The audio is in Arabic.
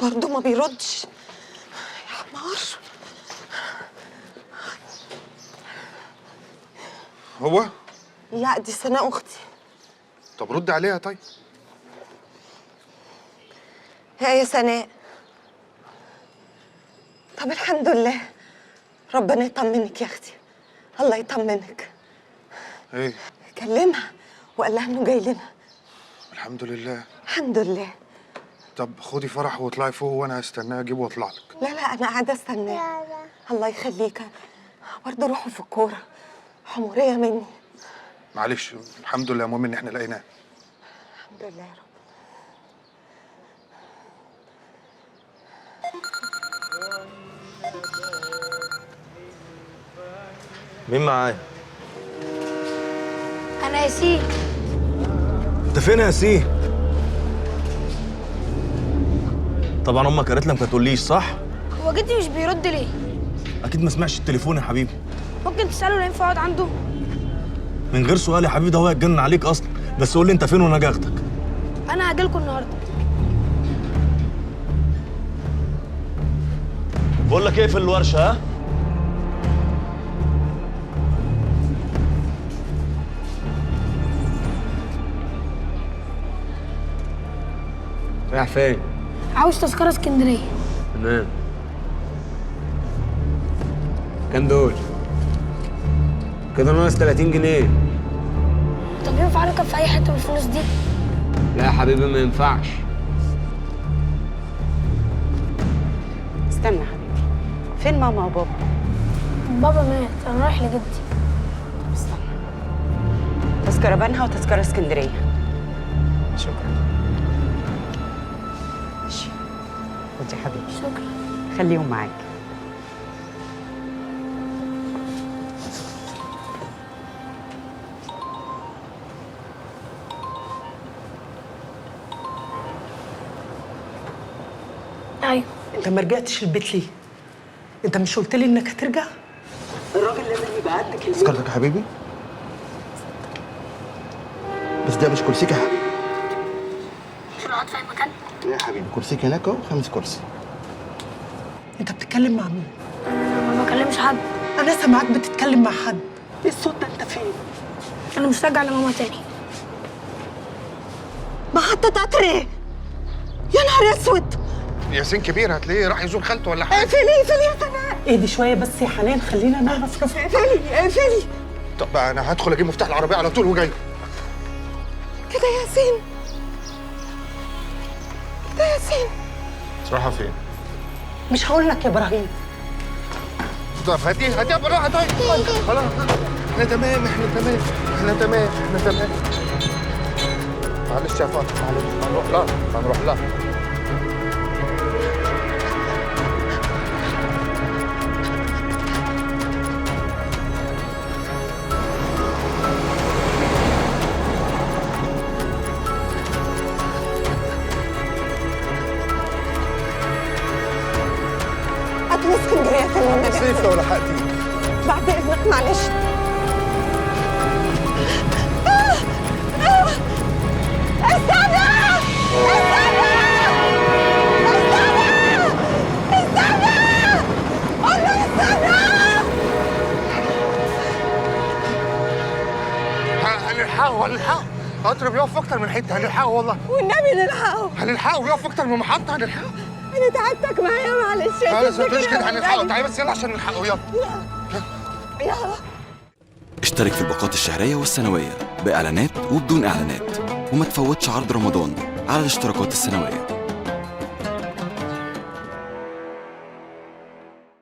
برضه ما بيردش يا حمار. هو؟ لا دي سناء اختي. طب ردي عليها طيب. يا سناء. طب الحمد لله، ربنا يطمنك يا اختي، الله يطمنك. ايه؟ كلمها وقال لها انه جاي لنا. الحمد لله. الحمد لله. طب خدي فرح واطلعي فوق وانا هستناه اجيبه واطلع لك. لا انا قاعده استناه. الله يخليك. برضه روحوا في الكوره، حموريه مني. معلش الحمد لله، المهم ان احنا لقيناه. الحمد لله يا رب. مين معايا؟ أنا ياسين. انت فين يا ياسين؟ طبعا امك قالت لك ما تقوليش، صح؟ هو جدي مش بيرد ليه؟ اكيد ما سمعش التليفون يا حبيبي. ممكن تسأله لو ينفع اقعد عنده؟ من غير سؤال يا حبيبي، ده هو هيتجنن عليك اصلا. بس قول لي انت فين وانا اجي اخدك. أنا هاجيلكوا النهارده. بقول لك ايه في الورشه، ها؟ رايح فين؟ عاوز تذكرة اسكندرية. تمام. كام دول؟ كده ناقص 30 جنيه. طب ينفع اركب في أي حتة بالفلوس دي؟ لا يا حبيبي ما ينفعش. استنى يا حبيبي، فين ماما وبابا؟ بابا مات، أنا رايح لجدي. طب استنى، تذكرة بنها وتذكرة اسكندرية. شكرا. ماشي، خد يا حبيبي. شكرا. خليهم معاك. أيوه. انت ما رجعتش البيت ليه؟ انت مش قلت لي انك هترجع؟ الراجل لازم يبقى قدك البيت. تذكرتك يا حبيبي؟ بس ده مش كرسيك يا حبيبي. مش نقعد في أي مكان؟ لا يا حبيبي، كرسيك هناك اهو، 5 كرسي. انت بتتكلم مع مين؟ ما بكلمش حد. انا سامعاك بتتكلم مع حد. ايه الصوت ده؟ انت فين؟ أنا مش راجع لماما تاني. محطة قطر ايه؟ يا نهار اسود! ياسين كبير، هتلاقيه راح يزور خالته ولا حاجه. اقفلي يا سناء. اهدي شويه بس يا حنان، خلينا نعرف نفهم. اقفلي. طب انا هدخل اجيب مفتاح العربيه على طول وجاي. كده يا ياسين، كده يا ياسين. رايحه فين؟ مش هقول لك يا ابراهيم. طب هاتيها بالراحه طيب. خلاص احنا تمام، احنا تمام. معلش يا فاطمه، معلش هنروح لها. هاتوا اسكندرية تاني والنبي. سيف لو لحقتي. بعد اذنك معلش. هنلحقه. قطر بيقف اكتر من حته، هنلحقه والله. والنبي نلحقه. هنلحقه، بيقف اكتر من محطه، هنلحقه. انا تعبتك معايا معلش. لا ما تقوليش كده، هنلحقه. تعالي بس يلا عشان نلحقه، يلا. يلا. اشترك في الباقات الشهرية والسنوية بإعلانات وبدون إعلانات، وما تفوتش عرض رمضان على الاشتراكات السنوية.